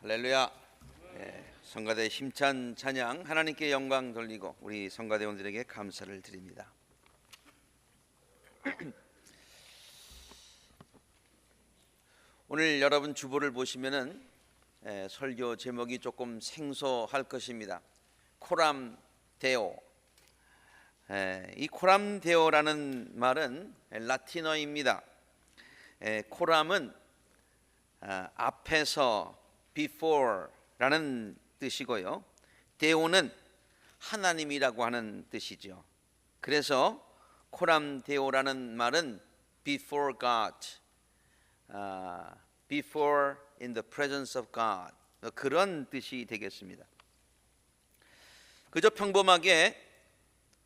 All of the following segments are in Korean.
할렐루야. 성가대 힘찬 찬양, 하나님께 영광 돌리고 우리 성가대원들에게 감사를 드립니다. 오늘 여러분 주보를 보시면은 설교 제목이 조금 생소할 것입니다. 코람 데오. 이 코람 데오라는 말은 라틴어입니다. 코람은 앞에서 before라는 뜻이고요. 데오는 하나님이라고 하는 뜻이죠. 그래서 코람 데오라는 말은 before God, before in the presence of God, 그런 뜻이 되겠습니다. 그저 평범하게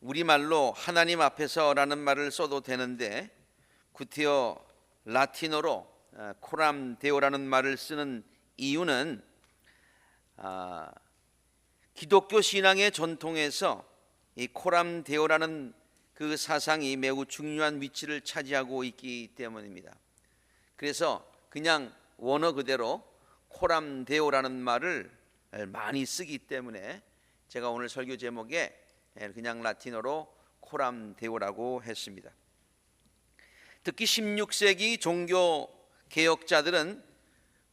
우리말로 하나님 앞에서라는 말을 써도 되는데 구태여 라틴어로 코람 데오라는 말을 쓰는 이유는 기독교 신앙의 전통에서 이 코람 데오라는 그 사상이 매우 중요한 위치를 차지하고 있기 때문입니다. 그래서 그냥 원어 그대로 코람 데오라는 말을 많이 쓰기 때문에 제가 오늘 설교 제목에 그냥 라틴어로 코람 데오라고 했습니다. 특히 16세기 종교 개혁자들은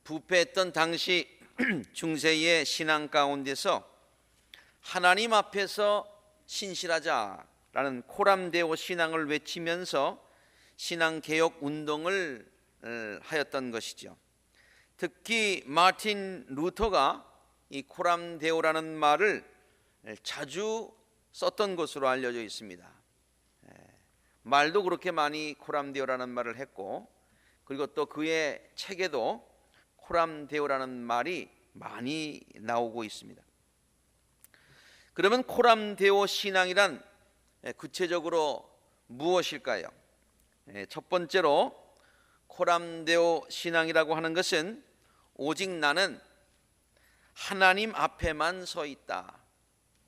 부패했던 당시 중세의 신앙 가운데서 하나님 앞에서 신실하자라는 코람 데오 신앙을 외치면서 신앙 개혁 운동을 하였던 것이죠. 특히 마틴 루터가 이 코람 데오라는 말을 자주 썼던 것으로 알려져 있습니다. 말도 그렇게 많이 코람 데오라는 말을 했고, 그리고 또 그의 책에도 코람 데오라는 말이 많이 나오고 있습니다. 그러면 코람 데오 신앙이란 구체적으로 무엇일까요? 첫 번째로 코람 데오 신앙이라고 하는 것은 오직 나는 하나님 앞에만 서 있다.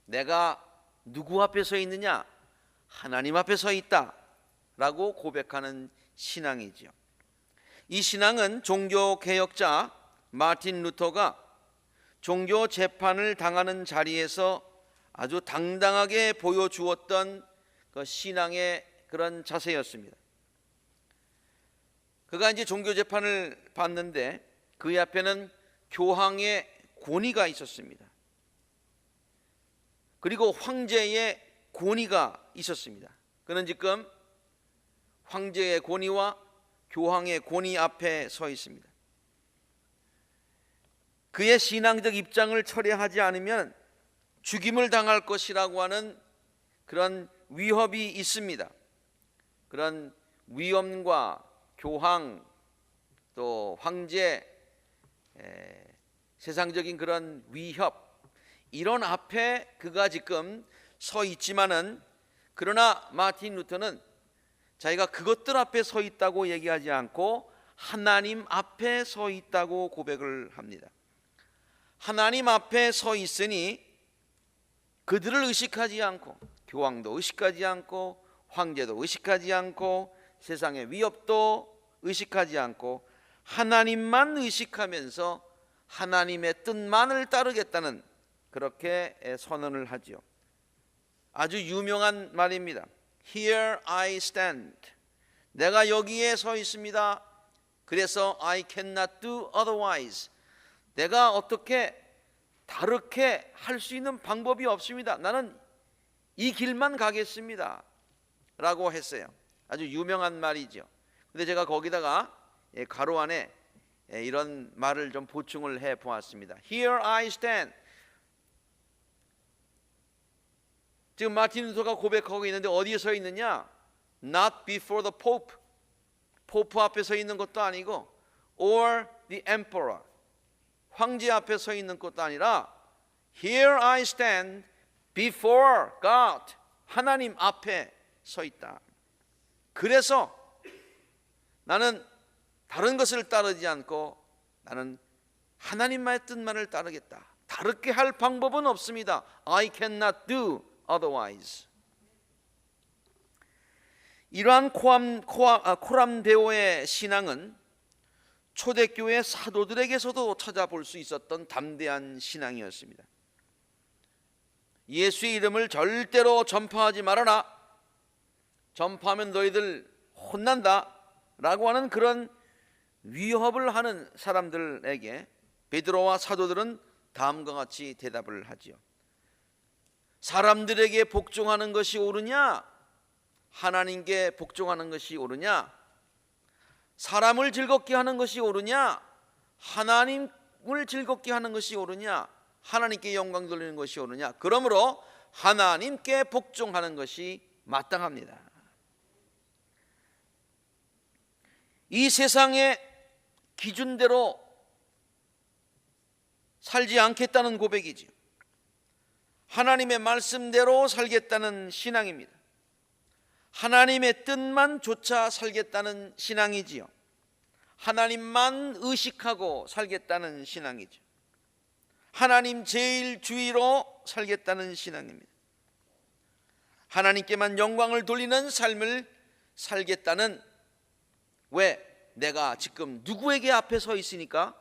내가 누구 앞에 서 있느냐? 하나님 앞에 서 있다 라고 고백하는 신앙이죠. 이 신앙은 종교 개혁자 마틴 루터가 종교 재판을 당하는 자리에서 아주 당당하게 보여주었던 그 신앙의 그런 자세였습니다. 그가 이제 종교 재판을 받는데 그의 앞에는 교황의 권위가 있었습니다. 그리고 황제의 권위가 있었습니다. 그는 지금 황제의 권위와 교황의 권위 앞에 서 있습니다. 그의 신앙적 입장을 철회하지 않으면 죽임을 당할 것이라고 하는 그런 위협이 있습니다. 그런 위험과 교황 또 황제, 세상적인 그런 위협, 이런 앞에 그가 지금 서 있지만은, 그러나 마틴 루터는 자기가 그것들 앞에 서 있다고 얘기하지 않고 하나님 앞에 서 있다고 고백을 합니다. 하나님 앞에 서 있으니 그들을 의식하지 않고, 교황도 의식하지 않고, 황제도 의식하지 않고, 세상의 위협도 의식하지 않고 하나님만 의식하면서 하나님의 뜻만을 따르겠다는, 그렇게 선언을 하죠. 아주 유명한 말입니다. Here I stand. 내가 여기에 서 있습니다. 그래서 I cannot do otherwise. 내가 어떻게 다르게 할 수 있는 방법이 없습니다. 나는 이 길만 가겠습니다 라고 했어요. 아주 유명한 말이죠. 근데 제가 거기다가 가로 안에 이런 말을 좀 보충을 해 보았습니다. Here I stand. 지금 마틴 루터가 고백하고 있는데 어디에 서 있느냐? Not before the Pope. 포프 앞에 서 있는 것도 아니고, or the emperor. 황제 앞에 서 있는 것도 아니라 Here I stand before God. 하나님 앞에 서 있다. 그래서 나는 다른 것을 따르지 않고 나는 하나님만의 뜻만을 따르겠다. 다르게 할 방법은 없습니다. I cannot do otherwise. 이러한 코람 데오의 신앙은 초대교회 사도들에게서도 찾아볼 수 있었던 담대한 신앙이었습니다. 예수의 이름을 절대로 전파하지 말아라, 전파하면 너희들 혼난다 라고 하는 그런 위협을 하는 사람들에게 베드로와 사도들은 다음과 같이 대답을 하지요. 사람들에게 복종하는 것이 옳으냐, 하나님께 복종하는 것이 옳으냐, 사람을 즐겁게 하는 것이 옳으냐, 하나님을 즐겁게 하는 것이 옳으냐, 하나님께 영광 돌리는 것이 옳으냐. 그러므로 하나님께 복종하는 것이 마땅합니다. 이 세상의 기준대로 살지 않겠다는 고백이지요. 하나님의 말씀대로 살겠다는 신앙입니다. 하나님의 뜻만 쫓아 살겠다는 신앙이지요. 하나님만 의식하고 살겠다는 신앙이죠. 하나님 제일 주의로 살겠다는 신앙입니다. 하나님께만 영광을 돌리는 삶을 살겠다는, 왜? 내가 지금 누구에게 앞에 서 있으니까?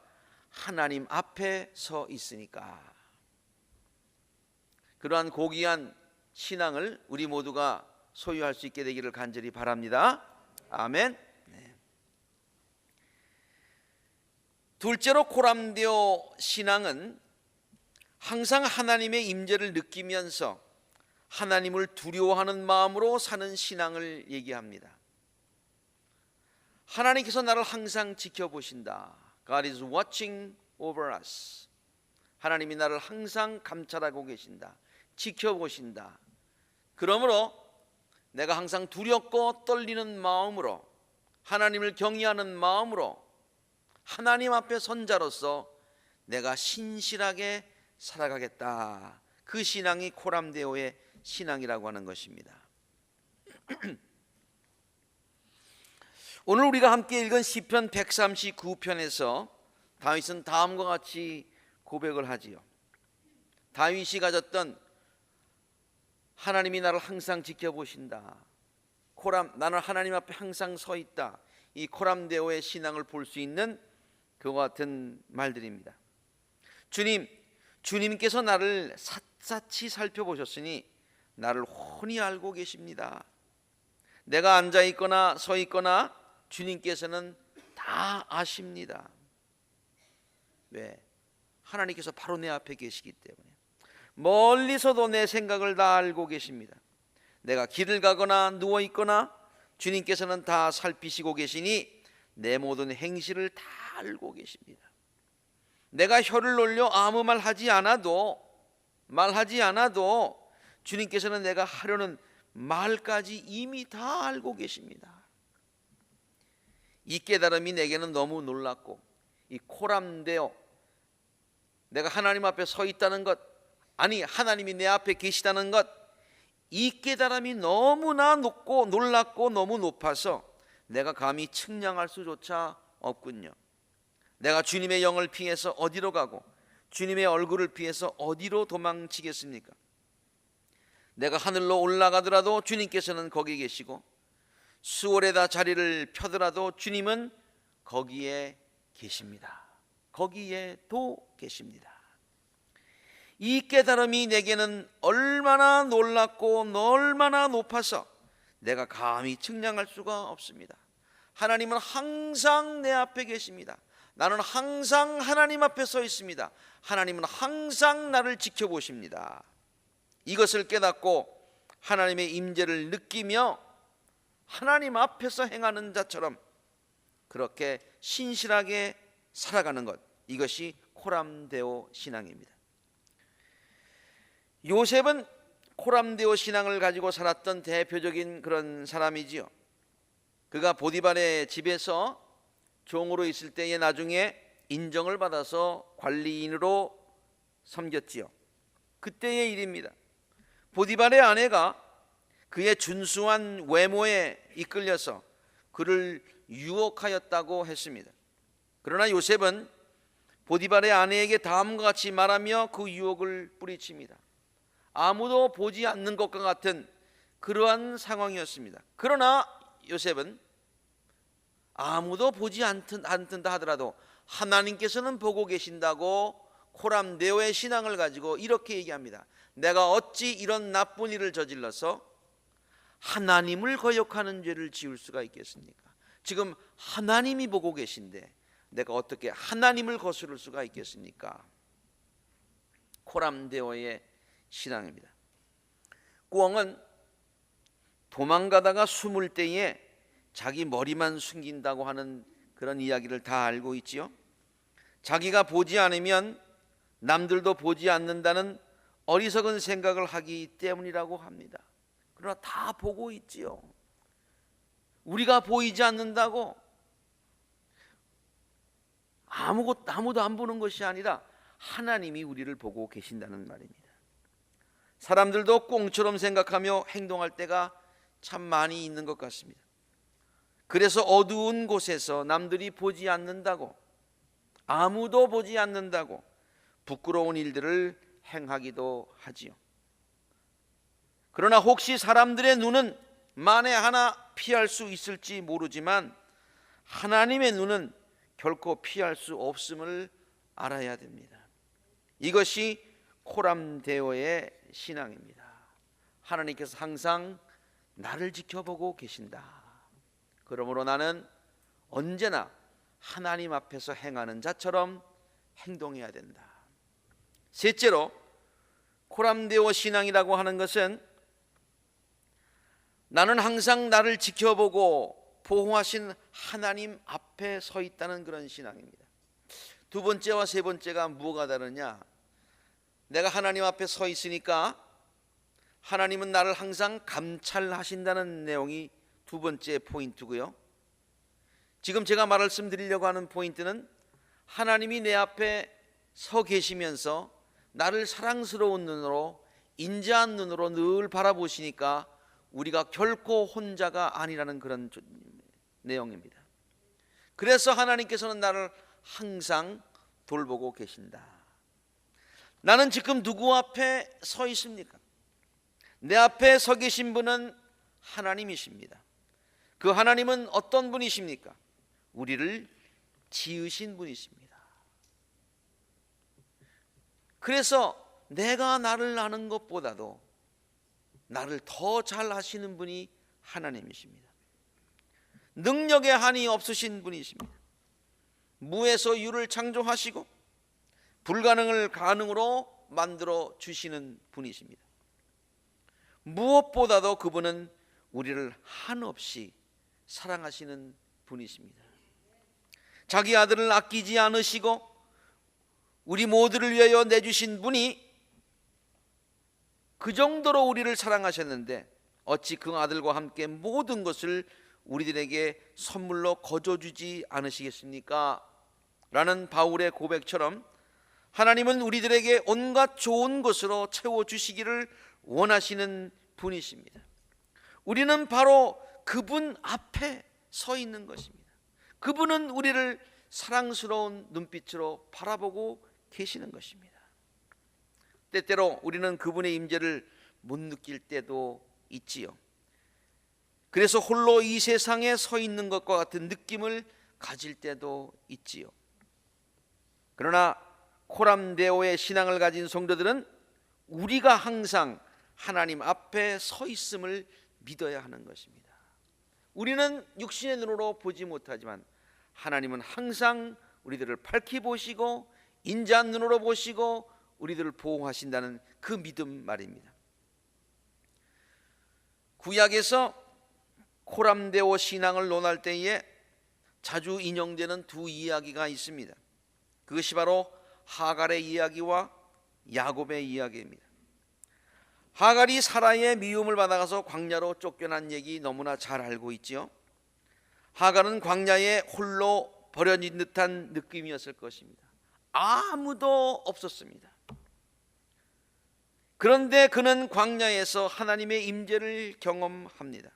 하나님 앞에 서 있으니까. 그러한 고귀한 신앙을 우리 모두가 소유할 수 있게 되기를 간절히 바랍니다. 아멘. 네. 둘째로 코람데오 신앙은 항상 하나님의 임재를 느끼면서 하나님을 두려워하는 마음으로 사는 신앙을 얘기합니다. 하나님께서 나를 항상 지켜보신다. God is watching over us. 하나님이 나를 항상 감찰하고 계신다, 지켜보신다. 그러므로 내가 항상 두렵고 떨리는 마음으로, 하나님을 경외하는 마음으로 하나님 앞에 선 자로서 내가 신실하게 살아가겠다. 그 신앙이 코람데오의 신앙이라고 하는 것입니다. 오늘 우리가 함께 읽은 시편 139편에서 다윗은 다음과 같이 고백을 하지요. 다윗이 가졌던 하나님이 나를 항상 지켜보신다, 나는 하나님 앞에 항상 서 있다, 이 코람데오의 신앙을 볼 수 있는 그와 같은 말들입니다. 주님께서 나를 샅샅이 살펴보셨으니 나를 훤히 알고 계십니다. 내가 앉아있거나 서있거나 주님께서는 다 아십니다. 왜? 하나님께서 바로 내 앞에 계시기 때문에. 멀리서도 내 생각을 다 알고 계십니다. 내가 길을 가거나 누워있거나 주님께서는 다 살피시고 계시니 내 모든 행실을 다 알고 계십니다. 내가 혀를 놀려 아무 말하지 않아도 주님께서는 내가 하려는 말까지 이미 다 알고 계십니다. 이 깨달음이 내게는 너무 놀랍고, 이 코람데오, 내가 하나님 앞에 서 있다는 것, 아니 하나님이 내 앞에 계시다는 것, 이 깨달음이 너무나 높고 놀랍고 너무 높아서 내가 감히 측량할 수조차 없군요. 내가 주님의 영을 피해서 어디로 가고 주님의 얼굴을 피해서 어디로 도망치겠습니까? 내가 하늘로 올라가더라도 주님께서는 거기 계시고 수월에다 자리를 펴더라도 주님은 거기에 계십니다. 거기에도 계십니다. 이 깨달음이 내게는 얼마나 놀랍고 얼마나 높아서 내가 감히 측량할 수가 없습니다. 하나님은 항상 내 앞에 계십니다. 나는 항상 하나님 앞에 서 있습니다. 하나님은 항상 나를 지켜보십니다. 이것을 깨닫고 하나님의 임재를 느끼며 하나님 앞에서 행하는 자처럼 그렇게 신실하게 살아가는 것, 이것이 코람데오 신앙입니다. 요셉은 코람데오 신앙을 가지고 살았던 대표적인 그런 사람이지요. 그가 보디발의 집에서 종으로 있을 때에 나중에 인정을 받아서 관리인으로 섬겼지요. 그때의 일입니다. 보디발의 아내가 그의 준수한 외모에 이끌려서 그를 유혹하였다고 했습니다. 그러나 요셉은 보디발의 아내에게 다음과 같이 말하며 그 유혹을 뿌리칩니다. 아무도 보지 않는 것과 같은 그러한 상황이었습니다. 그러나 요셉은 아무도 보지 않는다 하더라도 하나님께서는 보고 계신다고 코람데오의 신앙을 가지고 이렇게 얘기합니다. 내가 어찌 이런 나쁜 일을 저질러서 하나님을 거역하는 죄를 지을 수가 있겠습니까? 지금 하나님이 보고 계신데 내가 어떻게 하나님을 거스를 수가 있겠습니까? 코람데오의 신앙입니다. 꾸엉은 도망가다가 숨을 때에 자기 머리만 숨긴다고 하는 그런 이야기를 다 알고 있지요. 자기가 보지 않으면 남들도 보지 않는다는 어리석은 생각을 하기 때문이라고 합니다. 그러나 다 보고 있지요. 우리가 보이지 않는다고 아무도 안 보는 것이 아니라 하나님이 우리를 보고 계신다는 말입니다. 사람들도 꽁처럼 생각하며 행동할 때가 참 많이 있는 것 같습니다. 그래서 어두운 곳에서 남들이 보지 않는다고, 아무도 보지 않는다고 부끄러운 일들을 행하기도 하지요. 그러나 혹시 사람들의 눈은 만에 하나 피할 수 있을지 모르지만 하나님의 눈은 결코 피할 수 없음을 알아야 됩니다. 이것이 코람데오의 신앙입니다. 하나님께서 항상 나를 지켜보고 계신다. 그러므로 나는 언제나 하나님 앞에서 행하는 자처럼 행동해야 된다. 셋째로, 코람데오 신앙이라고 하는 것은 나는 항상 나를 지켜보고 보호하신 하나님 앞에 서 있다는 그런 신앙입니다. 두 번째와 세 번째가 뭐가 다르냐? 내가 하나님 앞에 서 있으니까 하나님은 나를 항상 감찰하신다는 내용이 두 번째 포인트고요. 지금 제가 말씀드리려고 하는 포인트는 하나님이 내 앞에 서 계시면서 나를 사랑스러운 눈으로, 인자한 눈으로 늘 바라보시니까 우리가 결코 혼자가 아니라는 그런 내용입니다. 그래서 하나님께서는 나를 항상 돌보고 계신다. 나는 지금 누구 앞에 서 있습니까? 내 앞에 서 계신 분은 하나님이십니다. 그 하나님은 어떤 분이십니까? 우리를 지으신 분이십니다. 그래서 내가 나를 아는 것보다도 나를 더 잘 아시는 분이 하나님이십니다. 능력의 한이 없으신 분이십니다. 무에서 유를 창조하시고 불가능을 가능으로 만들어 주시는 분이십니다. 무엇보다도 그분은 우리를 한없이 사랑하시는 분이십니다. 자기 아들을 아끼지 않으시고 우리 모두를 위하여 내주신 분이 그 정도로 우리를 사랑하셨는데 어찌 그 아들과 함께 모든 것을 우리들에게 선물로 거저주지 않으시겠습니까? 라는 바울의 고백처럼 하나님은 우리들에게 온갖 좋은 것으로 채워주시기를 원하시는 분이십니다. 우리는 바로 그분 앞에 서 있는 것입니다. 그분은 우리를 사랑스러운 눈빛으로 바라보고 계시는 것입니다. 때때로 우리는 그분의 임재를 못 느낄 때도 있지요. 그래서 홀로 이 세상에 서 있는 것과 같은 느낌을 가질 때도 있지요. 그러나 코람데오의 신앙을 가진 성도들은 우리가 항상 하나님 앞에 서 있음을 믿어야 하는 것입니다. 우리는 육신의 눈으로 보지 못하지만 하나님은 항상 우리들을 밝히 보시고 인자한 눈으로 보시고 우리들을 보호하신다는 그 믿음 말입니다. 구약에서 코람데오 신앙을 논할 때에 자주 인용되는 두 이야기가 있습니다. 그것이 바로 하갈의 이야기와 야곱의 이야기입니다. 하갈이 사라의 미움을 받아가서 광야로 쫓겨난 얘기 너무나 잘 알고 있지요. 하갈은 광야에 홀로 버려진 듯한 느낌이었을 것입니다. 아무도 없었습니다. 그런데 그는 광야에서 하나님의 임재를 경험합니다.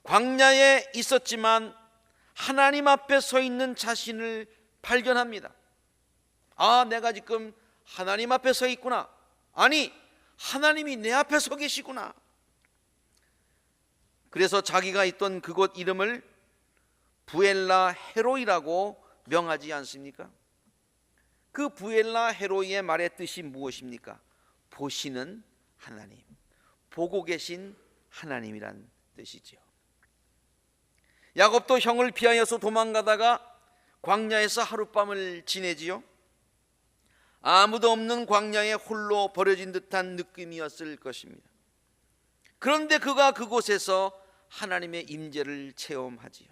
광야에 있었지만 하나님 앞에 서 있는 자신을 발견합니다. 아, 내가 지금 하나님 앞에 서 있구나. 아니, 하나님이 내 앞에 서 계시구나. 그래서 자기가 있던 그곳 이름을 부엘라 헤로이라고 명하지 않습니까? 그 부엘라 헤로이의 말의 뜻이 무엇입니까? 보시는 하나님, 보고 계신 하나님이란 뜻이지요. 야곱도 형을 피하여서 도망가다가 광야에서 하룻밤을 지내지요. 아무도 없는 광야에 홀로 버려진 듯한 느낌이었을 것입니다. 그런데 그가 그곳에서 하나님의 임재를 체험하지요.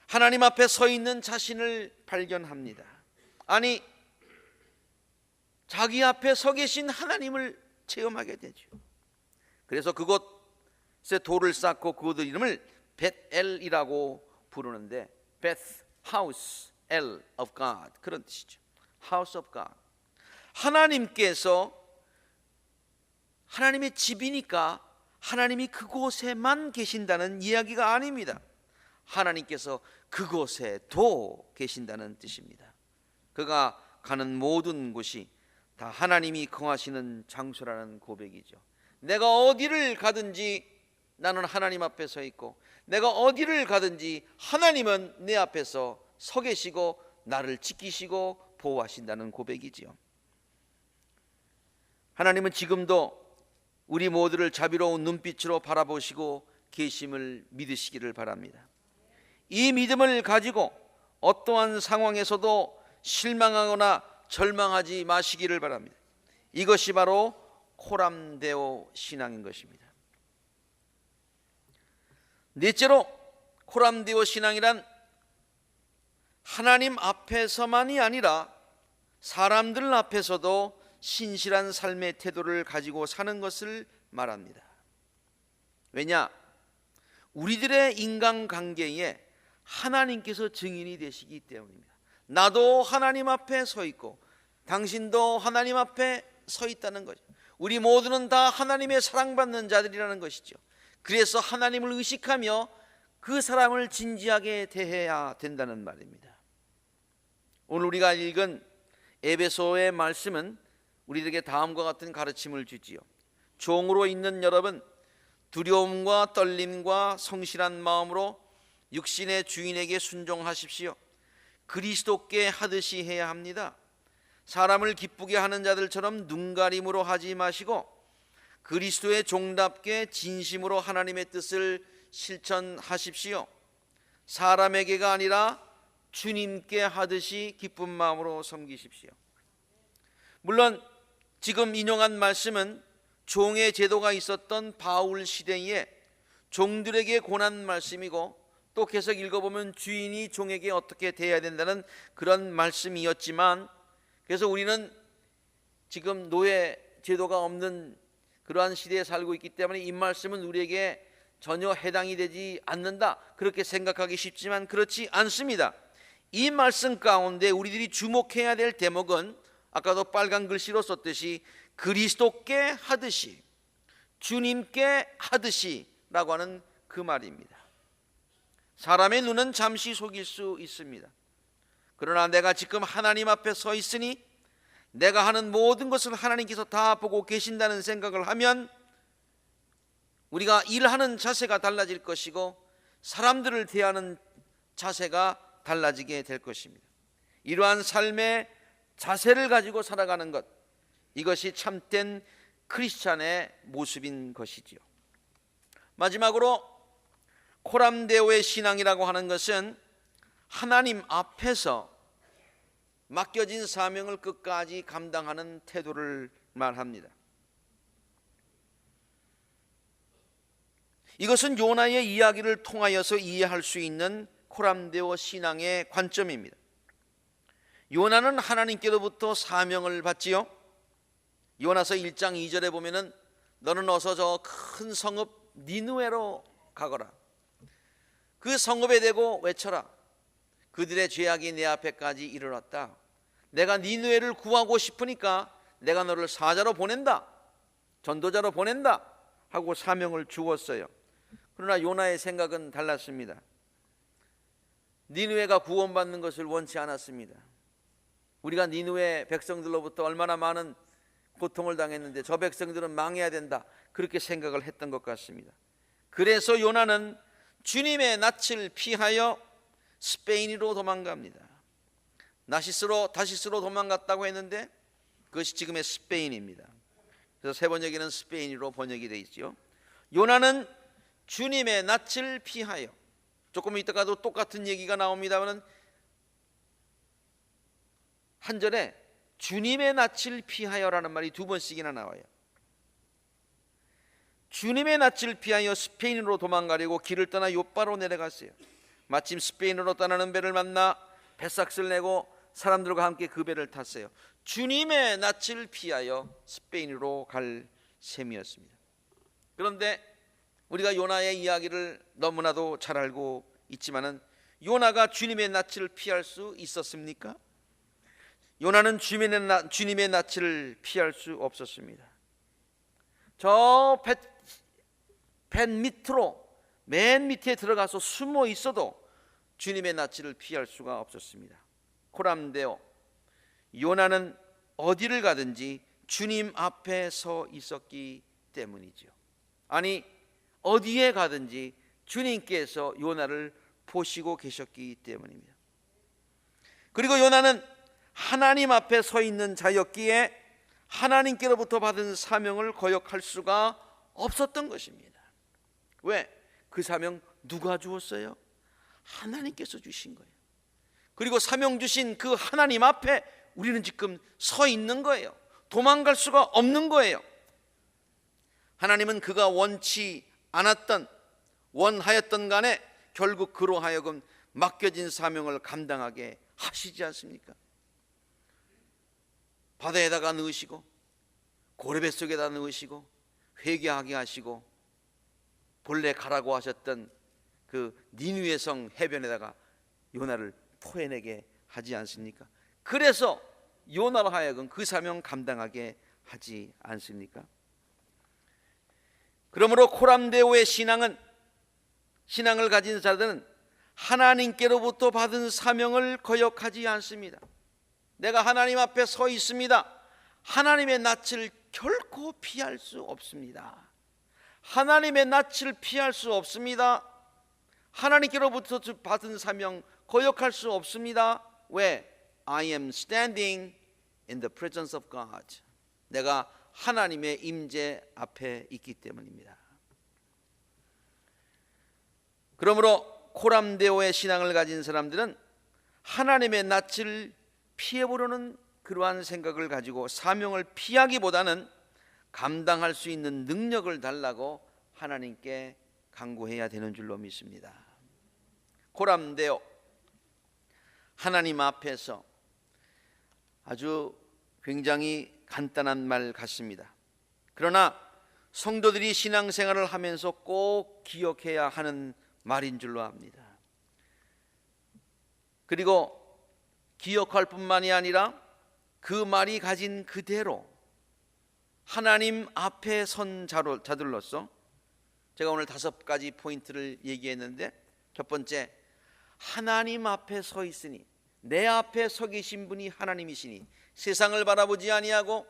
하나님 앞에 서 있는 자신을 발견합니다. 아니, 자기 앞에 서 계신 하나님을 체험하게 되죠. 그래서 그곳에 돌을 쌓고 그곳 이름을 벳엘이라고 부르는데, Beth, House, El of God, 그런 뜻이죠. House of God. 하나님께서 하나님의 집이니까 하나님이 그곳에만 계신다는 이야기가 아닙니다. 하나님께서 그곳에도 계신다는 뜻입니다. 그가 가는 모든 곳이 다 하나님이 거하시는 장소라는 고백이죠. 내가 어디를 가든지 나는 하나님 앞에 서 있고, 내가 어디를 가든지 하나님은 내 앞에서 서 계시고 나를 지키시고 보호하신다는 고백이지요. 하나님은 지금도 우리 모두를 자비로운 눈빛으로 바라보시고 계심을 믿으시기를 바랍니다. 이 믿음을 가지고 어떠한 상황에서도 실망하거나 절망하지 마시기를 바랍니다. 이것이 바로 코람데오 신앙인 것입니다. 넷째로, 코람데오 신앙이란 하나님 앞에서만이 아니라 사람들 앞에서도 신실한 삶의 태도를 가지고 사는 것을 말합니다. 왜냐? 우리들의 인간관계에 하나님께서 증인이 되시기 때문입니다. 나도 하나님 앞에 서 있고 당신도 하나님 앞에 서 있다는 거죠. 우리 모두는 다 하나님의 사랑받는 자들이라는 것이죠. 그래서 하나님을 의식하며 그 사람을 진지하게 대해야 된다는 말입니다. 오늘 우리가 읽은 에베소의 말씀은 우리에게 다음과 같은 가르침을 주지요. 종으로 있는 여러분, 두려움과 떨림과 성실한 마음으로 육신의 주인에게 순종하십시오. 그리스도께 하듯이 해야 합니다. 사람을 기쁘게 하는 자들처럼 눈가림으로 하지 마시고 그리스도의 종답게 진심으로 하나님의 뜻을 실천하십시오. 사람에게가 아니라 주님께 하듯이 기쁜 마음으로 섬기십시오. 물론 지금 인용한 말씀은 종의 제도가 있었던 바울 시대에 종들에게 권한 말씀이고, 또 계속 읽어보면 주인이 종에게 어떻게 대해야 된다는 그런 말씀이었지만, 그래서 우리는 지금 노예 제도가 없는 그러한 시대에 살고 있기 때문에 이 말씀은 우리에게 전혀 해당이 되지 않는다, 그렇게 생각하기 쉽지만 그렇지 않습니다. 이 말씀 가운데 우리들이 주목해야 될 대목은 아까도 빨간 글씨로 썼듯이 그리스도께 하듯이, 주님께 하듯이 라고 하는 그 말입니다. 사람의 눈은 잠시 속일 수 있습니다. 그러나 내가 지금 하나님 앞에 서 있으니 내가 하는 모든 것을 하나님께서 다 보고 계신다는 생각을 하면 우리가 일하는 자세가 달라질 것이고 사람들을 대하는 자세가 달라지게 될 것입니다. 이러한 삶의 자세를 가지고 살아가는 것, 이것이 참된 크리스찬의 모습인 것이지요. 마지막으로 코람데오의 신앙이라고 하는 것은 하나님 앞에서 맡겨진 사명을 끝까지 감당하는 태도를 말합니다. 이것은 요나의 이야기를 통하여서 이해할 수 있는 코람데오 신앙의 관점입니다. 요나는 하나님께로부터 사명을 받지요. 요나서 1장 2절에 보면은 너는 어서 저 큰 성읍 니느웨로 가거라. 그 성읍에 대고 외쳐라. 그들의 죄악이 내 앞에까지 이르렀다. 내가 니느웨를 구하고 싶으니까 내가 너를 사자로 보낸다, 전도자로 보낸다 하고 사명을 주었어요. 그러나 요나의 생각은 달랐습니다. 니느웨가 구원받는 것을 원치 않았습니다. 우리가 니느웨 백성들로부터 얼마나 많은 고통을 당했는데 저 백성들은 망해야 된다, 그렇게 생각을 했던 것 같습니다. 그래서 요나는 주님의 낯을 피하여 스페인으로 도망갑니다. 다시스로 도망갔다고 했는데 그것이 지금의 스페인입니다. 그래서 세 번역에는 스페인으로 번역이 되어 있죠. 요나는 주님의 낯을 피하여, 조금 이따가도 똑같은 얘기가 나옵니다만 한 절에 주님의 낯을 피하여라는 말이 두 번씩이나 나와요. 주님의 낯을 피하여 스페인으로 도망가려고 길을 떠나 요빠로 내려갔어요. 마침 스페인으로 떠나는 배를 만나 배삭스를 내고 사람들과 함께 그 배를 탔어요. 주님의 낯을 피하여 스페인으로 갈 셈이었습니다. 그런데 우리가 요나의 이야기를 너무나도 잘 알고 있지만은 요나가 주님의 낯을 피할 수 있었습니까? 요나는 주님의 낯을 피할 수 없었습니다. 저 배 밑으로 맨 밑에 들어가서 숨어 있어도 주님의 낯을 피할 수가 없었습니다. 코람데오, 요나는 어디를 가든지 주님 앞에 서 있었기 때문이죠. 아니, 어디에 가든지 주님께서 요나를 보시고 계셨기 때문입니다. 그리고 요나는 하나님 앞에 서 있는 자였기에 하나님께로부터 받은 사명을 거역할 수가 없었던 것입니다. 왜? 그 사명 누가 주었어요? 하나님께서 주신 거예요. 그리고 사명 주신 그 하나님 앞에 우리는 지금 서 있는 거예요. 도망갈 수가 없는 거예요. 하나님은 그가 원하였던 간에 결국 그로 하여금 맡겨진 사명을 감당하게 하시지 않습니까? 바다에다가 넣으시고 고래배 속에다 넣으시고 회개하게 하시고 본래 가라고 하셨던 그 니느웨 성 해변에다가 요나를 토해내게 하지 않습니까? 그래서 요나로 하여금 그 사명 감당하게 하지 않습니까? 그러므로 코람데오의 신앙을 가진 자들은 하나님께로부터 받은 사명을 거역하지 않습니다. 내가 하나님 앞에 서 있습니다. 하나님의 낯을 결코 피할 수 없습니다. 하나님의 낯을 피할 수 없습니다. 하나님께로부터 받은 사명 거역할 수 없습니다. 왜? I am standing in the presence of God. 내가 하나님의 임재 앞에 있기 때문입니다. 그러므로 코람데오의 신앙을 가진 사람들은 하나님의 낯을 피해보려는 그러한 생각을 가지고 사명을 피하기보다는 감당할 수 있는 능력을 달라고 하나님께 간구해야 되는 줄로 믿습니다. 코람데오, 하나님 앞에서 아주 굉장히 간단한 말 같습니다. 그러나 성도들이 신앙생활을 하면서 꼭 기억해야 하는 말인 줄로 압니다. 그리고 기억할 뿐만이 아니라 그 말이 가진 그대로 하나님 앞에 선 자들로서 제가 오늘 5가지 포인트를 얘기했는데, 첫 번째, 하나님 앞에 서 있으니, 내 앞에 서 계신 분이 하나님이시니 세상을 바라보지 아니하고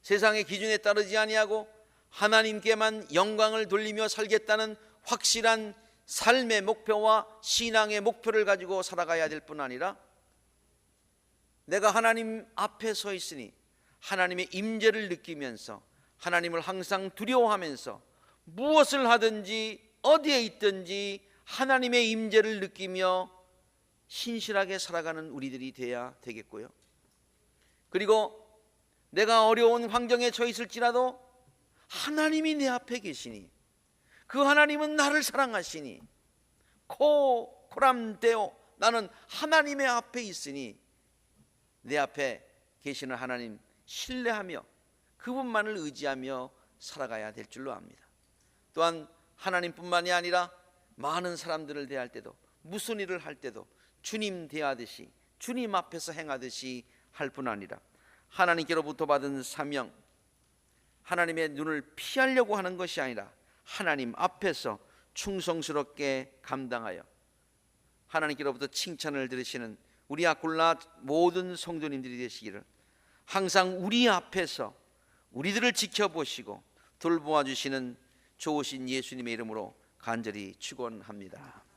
세상의 기준에 따르지 아니하고 하나님께만 영광을 돌리며 살겠다는 확실한 삶의 목표와 신앙의 목표를 가지고 살아가야 될 뿐 아니라, 내가 하나님 앞에 서 있으니 하나님의 임재를 느끼면서 하나님을 항상 두려워하면서 무엇을 하든지 어디에 있든지 하나님의 임재를 느끼며 신실하게 살아가는 우리들이 돼야 되겠고요. 그리고 내가 어려운 환경에 처해 있을지라도 하나님이 내 앞에 계시니, 그 하나님은 나를 사랑하시니, 코람데오, 나는 하나님의 앞에 있으니 내 앞에 계시는 하나님 신뢰하며 그분만을 의지하며 살아가야 될 줄로 압니다. 또한 하나님뿐만이 아니라 많은 사람들을 대할 때도, 무슨 일을 할 때도 주님 대하듯이, 주님 앞에서 행하듯이 할 뿐 아니라 하나님께로부터 받은 사명, 하나님의 눈을 피하려고 하는 것이 아니라 하나님 앞에서 충성스럽게 감당하여 하나님께로부터 칭찬을 들으시는 우리 아굴라 모든 성도님들이 되시기를, 항상 우리 앞에서 우리들을 지켜보시고 돌보아 주시는 좋으신 예수님의 이름으로 간절히 축원합니다.